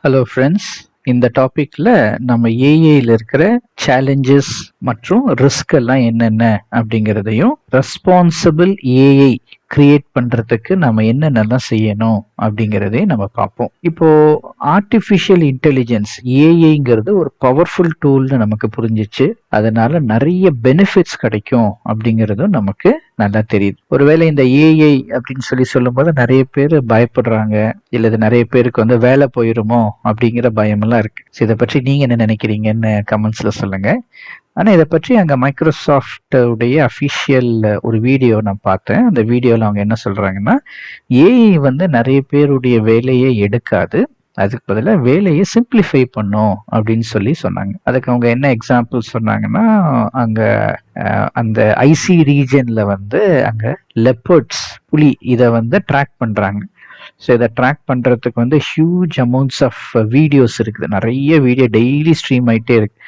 Hello friends, இந்த டாபிக்ல நம்ம ஏஐல இருக்கிற சேலஞ்சஸ் மற்றும் ரிஸ்க் எல்லாம் என்னென்ன அப்படிங்கிறதையும், ரெஸ்பான்சிபிள் ஏஐ கிரியேட் பண்றதுக்கு நம்ம என்னென்னலாம் செய்யணும் அப்படிங்கிறதையும் நம்ம பார்ப்போம். இப்போ ஆர்டிஃபிஷியல் இன்டெலிஜென்ஸ் ஏஐங்கிறது ஒரு பவர்ஃபுல் டூல்னு நமக்கு புரிஞ்சிச்சு. அதனால நிறைய பெனிஃபிட்ஸ் கிடைக்கும் அப்படிங்கிறதும் நமக்கு நல்லா தெரியுது. ஒருவேளை இந்த ஏஐ அப்படின்னு சொல்லும்போது நிறைய பேர் பயப்படுறாங்க, இல்லது நிறைய பேருக்கு வந்து வேலை போயிருமோ அப்படிங்கிற பயமெல்லாம் இருக்கு. இதை பற்றி நீங்க என்ன நினைக்கிறீங்கன்னு கமெண்ட்ஸ்ல சொல்லுங்க. ஆனா இதை பற்றி அங்க மைக்ரோசாஃப்ட் உடைய அஃபிஷியல் ஒரு வீடியோ நான் பார்த்தேன். அந்த வீடியோல அவங்க என்ன சொல்றாங்கன்னா, ஏஐ வந்து நிறைய பேருடைய வேலையை எடுக்காது, அதுக்கு பதிலாக வேலையை சிம்பிளிஃபை பண்ணும் அப்படின்னு சொன்னாங்க. அதுக்கு அவங்க என்ன எக்ஸாம்பிள் சொன்னாங்கன்னா, அங்க அந்த ஐசி ரீஜன்ல வந்து அங்க லெப்பர்ட்ஸ், புலி இதை வந்து ட்ராக் பண்றாங்க. ஸோ இதை ட்ராக் பண்றதுக்கு வந்து ஹியூஜ் அமௌண்ட்ஸ் ஆஃப் வீடியோஸ் இருக்குது. நிறைய வீடியோ டெய்லி ஸ்ட்ரீம் ஆயிட்டே இருக்கு.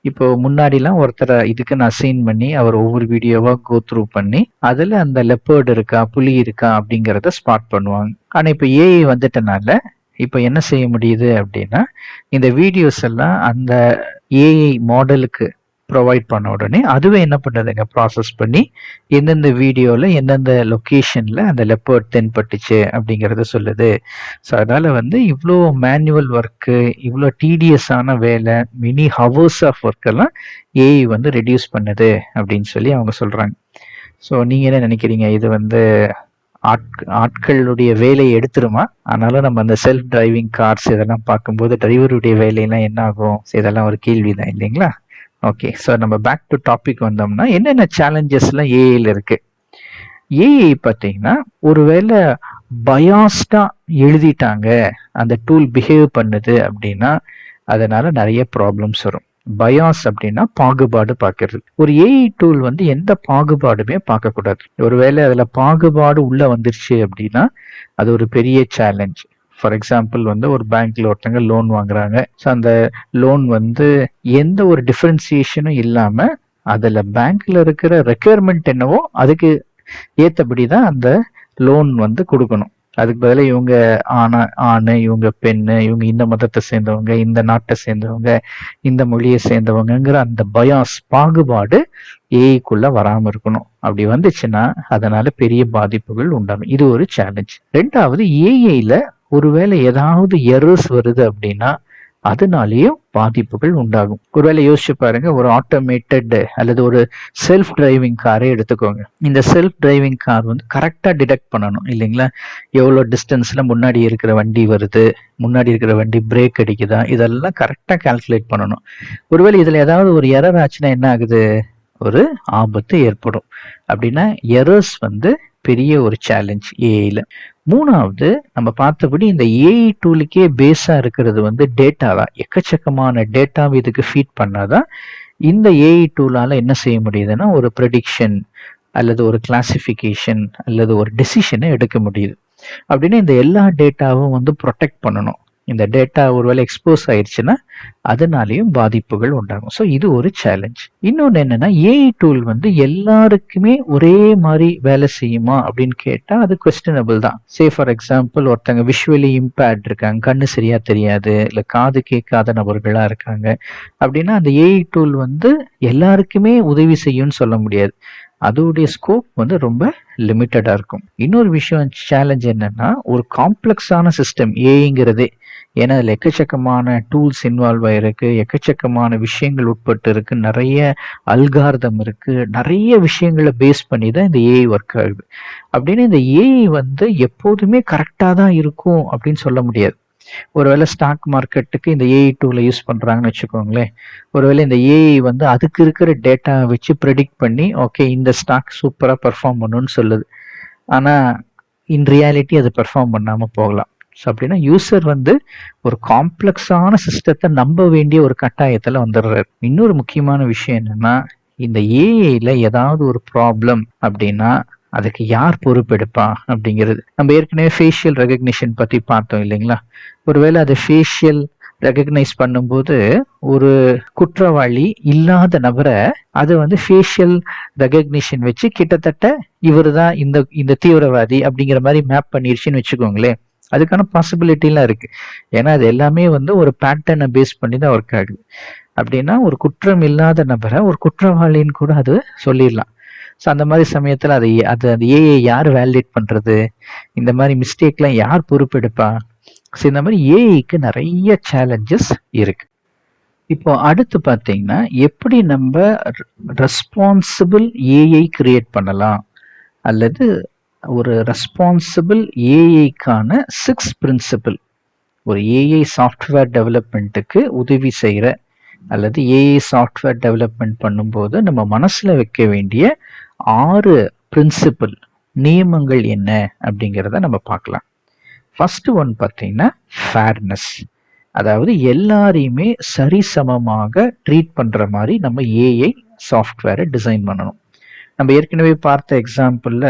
இப்போ முன்னாடிலாம் ஒருத்தரை இதுக்குன்னு அசைன் பண்ணி அவர் ஒவ்வொரு வீடியோவா கோ த்ரூ பண்ணி அதுல அந்த லெப்பர்டு இருக்கா, புலி இருக்கா அப்படிங்கிறத ஸ்பாட் பண்ணுவாங்க. ஆனா இப்போ ஏஐ வந்துட்டனால இப்போ என்ன செய்ய முடியுது அப்படின்னா, இந்த வீடியோஸ் எல்லாம் அந்த ஏஐ மாடலுக்கு ப்ரொவைட் பண்ண உடனே அதுவே என்ன பண்ணுதுங்க, ப்ராசஸ் பண்ணி எந்தெந்த வீடியோவில் எந்தெந்த லொக்கேஷனில் அந்த லெப்பர்ட் தென்பட்டுச்சு அப்படிங்கிறத சொல்லுது. ஸோ அதனால் வந்து இவ்வளோ மேனுவல் ஒர்க்கு, இவ்வளோ டீடியஸான வேலை, மினி ஹவர்ஸ் ஆஃப் ஒர்க்கெல்லாம் ஏஐ வந்து ரெடியூஸ் பண்ணுது அப்படின்னு அவங்க சொல்கிறாங்க. ஸோ நீங்கள் என்ன நினைக்கிறீங்க? இது வந்து ஆட்களுடைய வேலையை எடுத்துருமா? அதனால நம்ம அந்த செல்ஃப் டிரைவிங் கார்ஸ் இதெல்லாம் பார்க்கும்போது டிரைவருடைய வேலையெல்லாம் என்ன ஆகும்? இதெல்லாம் ஒரு கேள்வி தான் இல்லைங்களா? ஓகே, ஸோ நம்ம பேக் டு டாபிக் வந்தோம்னா, என்னென்ன சேலஞ்சஸ்லாம் ஏஐல இருக்கு? ஏஐ பார்த்தீங்கன்னா, ஒருவேளை பயாஸ்டா எழுதிட்டாங்க, அந்த டூல் பிஹேவ் பண்ணுது அப்படின்னா அதனால நிறைய ப்ராப்ளம்ஸ் வரும். பயாஸ் அப்படின்னா பாகுபாடு பார்க்கறது. ஒரு ஏஐ டூல் வந்து எந்த பாகுபாடுமே பார்க்கக்கூடாது. ஒருவேளை அதுல பாகுபாடு உள்ள வந்துருச்சு அப்படின்னா அது ஒரு பெரிய சேலஞ்ச். ஃபார் எக்ஸாம்பிள் வந்து ஒரு பேங்க்ல ஒருத்தங்க லோன் வாங்குறாங்க. ஸோ அந்த லோன் வந்து எந்த ஒரு டிஃபரன்சியேஷனும் இல்லாம அதுல பேங்க்ல இருக்கிற ரெக்யர்மெண்ட் என்னவோ அதுக்கு ஏத்தபடி தான் அந்த லோன் வந்து கொடுக்கணும். அதுக்கு பதிலாக இவங்க ஆணு, இவங்க பெண்ணு, இவங்க இந்த மதத்தை சேர்ந்தவங்க, இந்த நாட்டை சேர்ந்தவங்க, இந்த மொழியை சேர்ந்தவங்கிற அந்த பயாஸ், பாகுபாடு ஏஐக்குள்ள வராம இருக்கணும். அப்படி வந்துச்சுன்னா அதனால பெரிய பாதிப்புகள் உண்டாகும். இது ஒரு சேலஞ்ச். ரெண்டாவது, ஏஐல ஒருவேளை ஏதாவது எரர்ஸ் வருது அப்படின்னா அதனாலேயும் பாதிப்புகள் உண்டாகும். ஒருவேளை யோசிச்சு பாருங்க, ஒரு ஆட்டோமேட்டட் அல்லது ஒரு செல்ஃப் டிரைவிங் காரை எடுத்துக்கோங்க. இந்த செல்ஃப் டிரைவிங் கார் வந்து கரெக்டா டிடெக்ட் பண்ணணும் இல்லைங்களா? எவ்வளோ டிஸ்டன்ஸ்ல முன்னாடி இருக்கிற வண்டி வருது, முன்னாடி இருக்கிற வண்டி பிரேக் அடிக்குதா, இதெல்லாம் கரெக்டா கால்குலேட் பண்ணணும். ஒருவேளை இதுல ஏதாவது ஒரு எரர் ஆச்சுன்னா என்ன ஆகுது? ஒரு ஆபத்து ஏற்படும். அப்படின்னா எரர்ஸ் வந்து பெரிய ஒரு சேலஞ்ச் ஏஐல. மூணாவது, நம்ம பார்த்தபடி இந்த ஏஐ டூலுக்கே பேஸா இருக்கிறது வந்து டேட்டா தான். எக்கச்சக்கமான டேட்டாவை இதுக்கு ஃபீட் பண்ணாதான் இந்த ஏஐ டூலால என்ன செய்ய முடியுதுன்னா ஒரு ப்ரெடிக்ஷன் அல்லது ஒரு கிளாசிஃபிகேஷன் அல்லது ஒரு டெசிஷனை எடுக்க முடியுது. அப்படின்னா இந்த எல்லா டேட்டாவும் வந்து ப்ரொடெக்ட் பண்ணணும். இந்த டேட்டா ஒருவேளை எக்ஸ்போஸ் ஆயிடுச்சுன்னா அதனாலையும் பாதிப்புகள் உண்டாகும். ஸோ இது ஒரு சேலஞ்ச். இன்னொன்று என்னன்னா, ஏஐ டூல் வந்து எல்லாருக்குமே ஒரே மாதிரி வேலை செய்யுமா அப்படின்னு கேட்டால் அது கொஸ்டினபிள் தான். சே ஃபார் எக்ஸாம்பிள், ஒருத்தங்க விஷுவலி இம்பேர்ட் இருக்காங்க, கண்ணு சரியா தெரியாது, இல்லை காது கேட்காத நபர்களாக இருக்காங்க அப்படின்னா அந்த ஏஐ டூல் வந்து எல்லாருக்குமே உதவி செய்யும்னு சொல்ல முடியாது. அதோடைய ஸ்கோப் வந்து ரொம்ப லிமிட்டடா இருக்கும். இன்னொரு விஷயம் சேலஞ்ச் என்னன்னா, ஒரு காம்ப்ளெக்ஸான சிஸ்டம் ஏஐங்கிறதே. ஏன்னா அதில் எக்கச்சக்கமான டூல்ஸ் இன்வால்வ் ஆயிருக்கு, எக்கச்சக்கமான விஷயங்கள் உட்பட்டு இருக்கு, நிறைய அல்கார்தம் இருக்கு, நிறைய விஷயங்களை பேஸ் பண்ணி தான் இந்த ஏஐ ஒர்க் ஆகுது. அப்படின்னு இந்த ஏஐ வந்து எப்போதுமே கரெக்டாக தான் இருக்கும் அப்படின்னு சொல்ல முடியாது. ஒருவேளை ஸ்டாக் மார்க்கெட்டுக்கு இந்த ஏஐ டூலை யூஸ் பண்றாங்கன்னு வச்சுக்கோங்களேன். ஒருவேளை இந்த ஏஐ வந்து அதுக்கு இருக்கிற டேட்டா வச்சு ப்ரெடிக்ட் பண்ணி ஓகே இந்த ஸ்டாக் சூப்பரா பெர்ஃபார்ம் பண்ணுன்னு சொல்லுது. ஆனா இன் ரியாலிட்டி அது பெர்ஃபார்ம் பண்ணாம போகலாம். ஸோ அப்படின்னா யூசர் வந்து ஒரு காம்ப்ளெக்ஸான சிஸ்டத்தை நம்ப வேண்டிய ஒரு கட்டாயத்துல வந்துடுறாரு. இன்னொரு முக்கியமான விஷயம் என்னன்னா, இந்த ஏஐல ஏதாவது ஒரு ப்ராப்ளம் அப்படின்னா அதுக்கு யார் பொறுப்பெடுப்பா அப்படிங்கிறது. நம்ம ஏற்கனவே ஃபேஷியல் ரெகக்னிஷன் பத்தி பார்த்தோம் இல்லைங்களா? ஒருவேளை அது ஃபேஷியல் ரெகக்னைஸ் பண்ணும்போது ஒரு குற்றவாளி இல்லாத நபரை அது வந்து ஃபேஷியல் ரெகக்னிஷன் வச்சு கிட்டத்தட்ட இவர் தான் இந்த தீவிரவாதி அப்படிங்கிற மாதிரி மேப் பண்ணிருச்சுன்னு வச்சுக்கோங்களேன். அதுக்கான பாசிபிலிட்டிலாம் இருக்கு. ஏன்னா அது எல்லாமே வந்து ஒரு பேட்டர்னை பேஸ் பண்ணி தான் ஒர்க் ஆகுது. அப்படின்னா ஒரு குற்றம் இல்லாத நபரை ஒரு குற்றவாளின்னு கூட அது சொல்லிடலாம். ஸோ அந்த மாதிரி சமயத்தில் அது ஏஐ யார் வேலிடேட் பண்றது, இந்த மாதிரி மிஸ்டேக்லாம் யார் பொறுப்பெடுப்பா? ஸோ இந்த மாதிரி ஏஐக்கு நிறைய சேலஞ்சஸ் இருக்கு. இப்போ அடுத்து பார்த்தீங்கன்னா எப்படி நம்ம ரெஸ்பான்சிபிள் ஏஐ கிரியேட் பண்ணலாம், அல்லது ஒரு ரெஸ்பான்சிபிள் ஏஐக்கான 6 பிரின்சிபிள், ஒரு ஏஐ சாஃப்ட்வேர் டெவலப்மெண்ட்டுக்கு உதவி செய்கிற அல்லது ஏஐ சாஃப்ட்வேர் டெவலப்மெண்ட் பண்ணும்போது நம்ம மனசில் வைக்க வேண்டிய 6 பிரின்சிபிள், நியமங்கள் என்ன அப்படிங்கிறத நம்ம பார்க்கலாம். ஃபர்ஸ்ட் ஒன் பார்த்தீங்கன்னா ஃபேர்னஸ். அதாவது எல்லாரையுமே சரிசமமாக ட்ரீட் பண்ணுற மாதிரி நம்ம ஏஐ சாஃப்ட்வேரை டிசைன் பண்ணணும். நம்ம ஏற்கனவே பார்த்த எக்ஸாம்பிளில்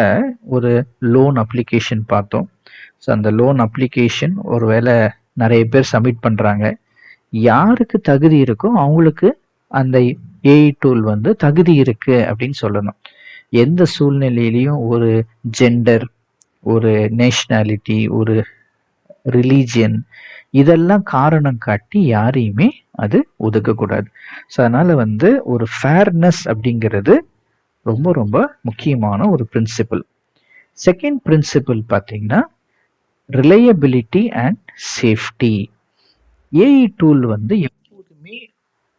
ஒரு லோன் அப்ளிகேஷன் பார்த்தோம். ஸோ அந்த லோன் அப்ளிகேஷன் ஒருவேளை நிறைய பேர் சப்மிட் பண்ணுறாங்க. யாருக்கு தகுதி இருக்கோ அவங்களுக்கு அந்த ஏஐ டூல் வந்து தகுதி இருக்கு அப்படின்னு சொல்லணும். எந்த சூழ்நிலையிலையும் ஒரு ஜெண்டர், ஒரு நேஷனாலிட்டி, ஒரு ரிலீஜியன் இதெல்லாம் காரணம் காட்டி யாரையுமே அது ஒதுக்கக்கூடாது. ஸோ அதனால வந்து ஒரு ஃபேர்னஸ் அப்படிங்கிறது ரொம்ப ரொம்ப முக்கியமான ஒரு பிரின்சிபிள். செகண்ட் பிரின்சிபிள் பார்த்தீங்கன்னா reliability and safety. AI tool வந்து எப்போதுமே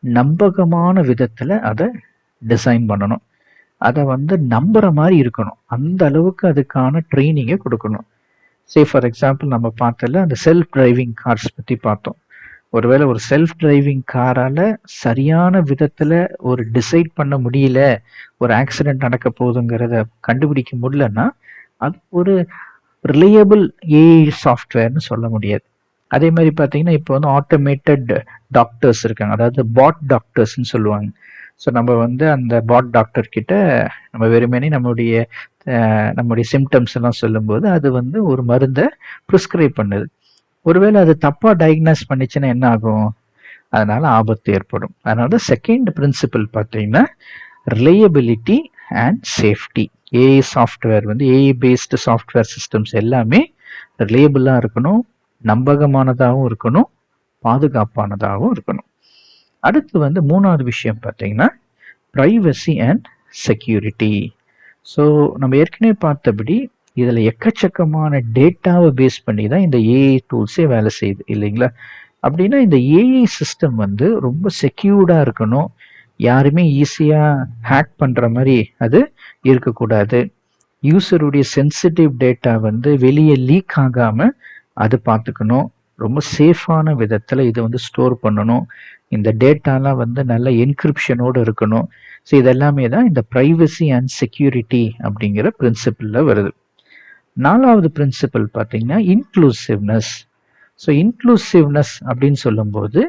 நம்பகமான விதத்தில் அதை டிசைன் பண்ணணும். அதை வந்து நம்புற மாதிரி இருக்கணும். அந்த அளவுக்கு அதுக்கான ட்ரைனிங்கை கொடுக்கணும். சே ஃபார் எக்ஸாம்பிள் நம்ம பார்த்தல அந்த செல்ஃப் டிரைவிங் கார்ஸ் பற்றி பார்த்தோம். ஒருவேளை ஒரு செல்ஃப் டிரைவிங் காரால் சரியான விதத்தில் ஒரு டிசைட் பண்ண முடியல, ஒரு ஆக்சிடென்ட் நடக்க போகுதுங்கிறத கண்டுபிடிக்க முடியலன்னா அது ஒரு ரிலையபிள் ஏஐ சாஃப்ட்வேர்னு சொல்ல முடியாது. அதே மாதிரி பார்த்தீங்கன்னா இப்போ வந்து ஆட்டோமேட்டட் டாக்டர்ஸ் இருக்காங்க, அதாவது பாட் டாக்டர்ஸ்ன்னு சொல்லுவாங்க. ஸோ நம்ம வந்து அந்த பாட் டாக்டர் கிட்ட நம்ம வெறுமனே நம்முடைய சிம்டம்ஸ் எல்லாம் சொல்லும்போது அது வந்து ஒரு மருந்தை ப்ரிஸ்கிரைப் பண்ணுது. ஒருவேளை அது தப்பாக டயக்னோஸ் பண்ணிச்சுன்னா என்ன ஆகும்? அதனால ஆபத்து ஏற்படும். அதனால செகண்ட் பிரின்சிபிள் பார்த்தீங்கன்னா reliability and safety. AI software வந்து ஏஐ பேஸ்டு சாஃப்ட்வேர் சிஸ்டம்ஸ் எல்லாமே ரிலையபிளாக இருக்கணும், நம்பகமானதாகவும் இருக்கணும், பாதுகாப்பானதாகவும் இருக்கணும். அடுத்து வந்து மூணாவது விஷயம் பார்த்தீங்கன்னா ப்ரைவசி அண்ட் செக்யூரிட்டி. ஸோ நம்ம ஏற்கனவே பார்த்தபடி இதில் எக்கச்சக்கமான டேட்டாவை பேஸ் பண்ணி தான் இந்த ஏஐ டூல்ஸே வேலை செய்யுது இல்லைங்களா? அப்படின்னா இந்த ஏஐ சிஸ்டம் வந்து ரொம்ப செக்யூர்டாக இருக்கணும். யாருமே ஈஸியாக ஹேக் பண்ணுற மாதிரி அது இருக்கக்கூடாது. யூசருடைய சென்சிட்டிவ் டேட்டா வந்து வெளியே லீக் ஆகாமல் அது பார்த்துக்கணும். ரொம்ப சேஃபான விதத்தில் இதை வந்து ஸ்டோர் பண்ணணும். இந்த டேட்டாலாம் வந்து நல்ல என்கிரிப்ஷனோடு இருக்கணும். ஸோ இதெல்லாமே தான் இந்த ப்ரைவசி அண்ட் செக்யூரிட்டி அப்படிங்கிற பிரின்சிபிளில் வருது. நாலாவது பிரின்சிபிள் பார்த்தீங்கன்னா இன்க்ளூசிவ்னஸ். ஸோ இன்க்ளூசிவ்னஸ் அப்படின்னு சொல்லும்போது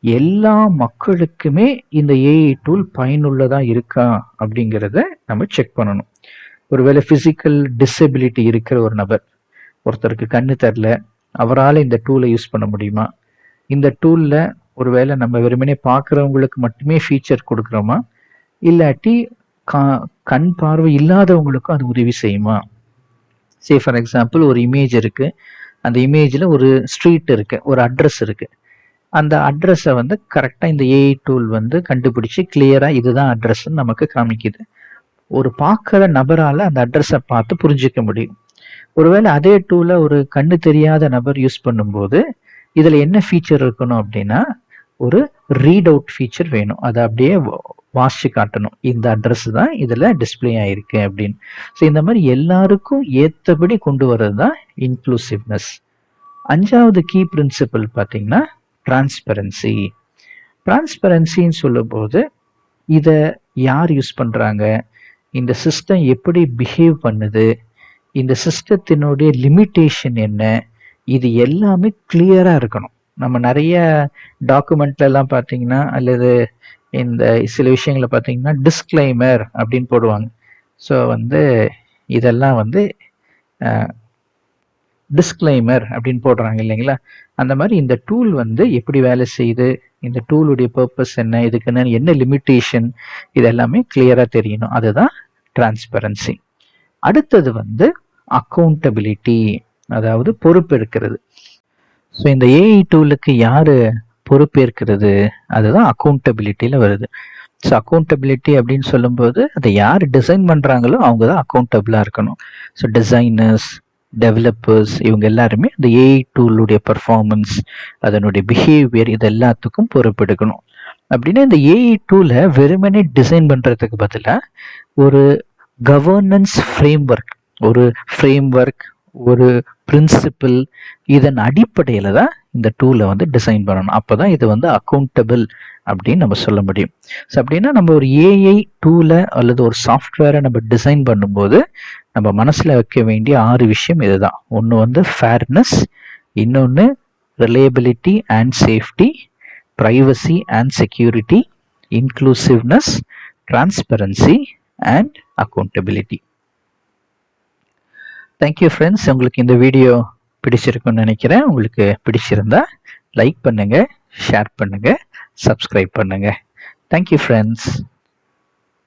எல்லா மக்களுக்குமே இந்த ஏஐ டூல் பயனுள்ளதாக இருக்கா அப்படிங்கிறத நம்ம செக் பண்ணணும். ஒருவேளை ஃபிசிக்கல் டிசபிலிட்டி இருக்கிற ஒரு நபர், ஒருத்தருக்கு கண்ணு தெரில, அவரால் இந்த டூலை யூஸ் பண்ண முடியுமா? இந்த டூலில் ஒருவேளை நம்ம வெறுமனே பார்க்குறவங்களுக்கு மட்டுமே ஃபீச்சர் கொடுக்குறோமா, இல்லாட்டி கண் பார்வை இல்லாதவங்களுக்கும் அது உதவி செய்யுமா? சே ஃபார் எக்ஸாம்பிள் ஒரு இமேஜ் இருக்குது, அந்த இமேஜில் ஒரு ஸ்ட்ரீட் இருக்குது, ஒரு அட்ரஸ் இருக்குது. அந்த அட்ரஸை வந்து கரெக்டாக இந்த ஏஐ டூல் வந்து கண்டுபிடிச்சி கிளியராக இதுதான் அட்ரஸ்ன்னு நமக்கு காமிக்குது. ஒரு பார்க்குற நபரால் அந்த அட்ரஸை பார்த்து புரிஞ்சிக்க முடியும். ஒருவேளை அதே டூலை ஒரு கண்ணு தெரியாத நபர் யூஸ் பண்ணும்போது இதில் என்ன ஃபீச்சர் இருக்கணும் அப்படின்னா ஒரு ரீட் அவுட் ஃபீச்சர் வேணும். அதை அப்படியே வாசிச்சு காட்டணும், இந்த அட்ரஸ் தான் இதில் டிஸ்பிளே ஆயிருக்கு அப்படின்னு. ஸோ இந்த மாதிரி எல்லாருக்கும் ஏற்றபடி கொண்டு வர்றது தான் இன்க்ளூசிவ்னஸ். அஞ்சாவது கீ பிரின்சிபிள் பார்த்தீங்கன்னா டிரான்ஸ்பரன்சி. டிரான்ஸ்பரன்சின்னு சொல்லும்போது இதை யார் யூஸ் பண்ணுறாங்க, இந்த சிஸ்டம் எப்படி பிஹேவ் பண்ணுது, இந்த சிஸ்டத்தினுடைய லிமிட்டேஷன் என்ன, இது எல்லாமே கிளியராக இருக்கணும். நம்ம நிறைய டாக்குமெண்ட்லாம் பார்த்தீங்கன்னா அல்லது இந்த சில விஷயங்களை பார்த்தீங்கன்னா டிஸ்க்ளைமர் அப்படின்னு போடுவாங்க. ஸோ வந்து இதெல்லாம் வந்து டிஸ்க்ளைமர் அப்படின்னு போடுறாங்க இல்லைங்களா? அந்த மாதிரி இந்த டூல் வந்து எப்படி வேலை செய்யுது, இந்த டூலுடைய பர்பஸ் என்ன, இதுக்கு என்ன லிமிட்டேஷன், இதெல்லாமே கிளியராக தெரியணும். அதுதான் டிரான்ஸ்பரன்சி. அடுத்தது வந்து அக்கௌண்டபிலிட்டி. அதாவது பொறுப்பேற்கிறது. ஸோ இந்த ஏஐ டூலுக்கு யாரு பொறுப்பேற்கிறது, அதுதான் அக்கௌண்டபிலிட்டியில வருது. ஸோ அக்கௌண்டபிலிட்டி அப்படின்னு சொல்லும்போது அதை யார் டிசைன் பண்ணுறாங்களோ அவங்க தான் அக்கௌண்டபிளாக இருக்கணும். ஸோ டிசைனர்ஸ், டெவலப்பர்ஸ் இவங்க எல்லாருமே இந்த ஏஐ டூலுடைய பர்ஃபார்மன்ஸ், அதனுடைய பிஹேவியர் இது எல்லாத்துக்கும் பொறுப்பெடுக்கணும். அப்படின்னா இந்த ஏஐ டூலை வெறுமனே டிசைன் பண்ணுறதுக்கு பதிலாக ஒரு கவர்னன்ஸ் ஃப்ரேம்வொர்க், ஒரு பிரின்சிபிள், இதன் அடிப்படையில் தான் இந்த டூலை வந்து டிசைன் பண்ணணும். அப்போ தான் இது வந்து அக்கௌண்டபிள் அப்படின்னு நம்ம சொல்ல முடியும். ஸோ அப்படின்னா நம்ம ஒரு ஏஐ டூலை அல்லது ஒரு சாஃப்ட்வேரை நம்ம டிசைன் பண்ணும்போது நம்ம மனசில் வைக்க வேண்டிய 6 விஷயம் இதுதான். ஒன்று வந்து ஃபேர்னஸ், இன்னொன்று reliability and safety, privacy and security, inclusiveness, transparency and accountability. Thank you friends. உங்களுக்கு இந்த வீடியோ பிடிச்சிருக்குன்னு நினைக்கிறேன். உங்களுக்கு பிடிச்சிருந்தா லைக் பண்ணுங்க, ஷேர் பண்ணுங்க, சப்ஸ்கிரைப் பண்ணுங்க. Thank you friends.